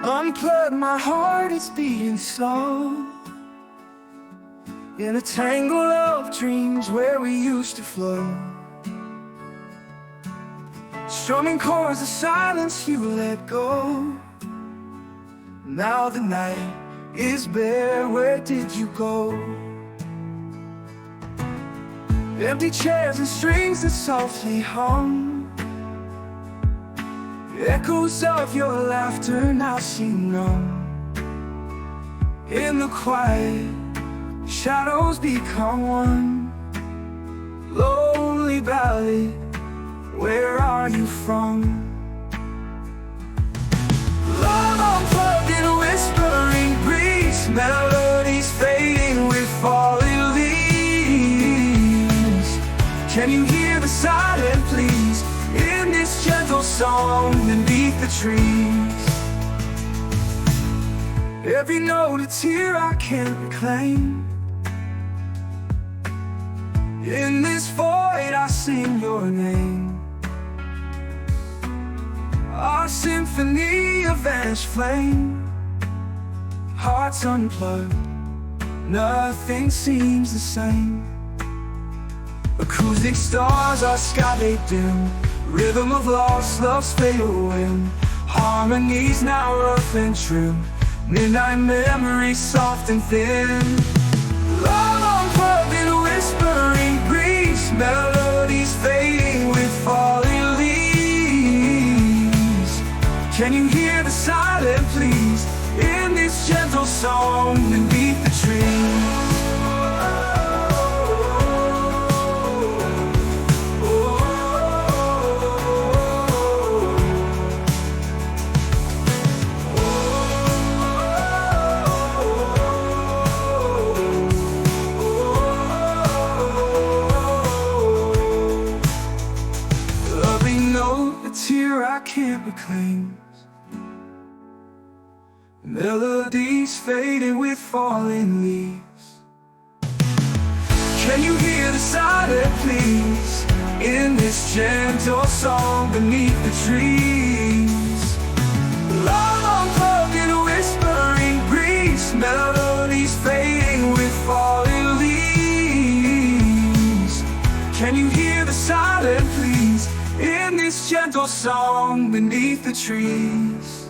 Unplug, my heart is beating slow in a tangle of dreams where we used to flow. Strumming chords of silence you let go. Now the night is bare, where did you go? Empty chairs and strings that softly hum. Echoes of your laughter now seem numb. In the quiet, shadows become one. Lonely ballad, where are you from? Love unplugged in a whispering breeze. Melodies fading with falling leaves. Can you hear the silent pleas in this gentle song beneath the trees? Every note a tear I can't reclaim. In this void I sing your name. Our symphony of vanished flame. Hearts unplugged, nothing seems the same. Acoustic stars, our sky they dim. Rhythm of lost love's fatal whim. Harmonies now rough and trim. Midnight memories soft and thin. Love unplugged in a whispering breeze. Melodies fading with falling leaves. Can you hear the silent pleas in this gentle song beneath the trees? A tear I can't reclaim. Melodies fading with falling leaves. Can you hear the silent pleas in this gentle song beneath the trees? Love unplugged in a whispering breeze. Melodies fading with falling leaves. Can you hear the silent pleas in this gentle song beneath the trees?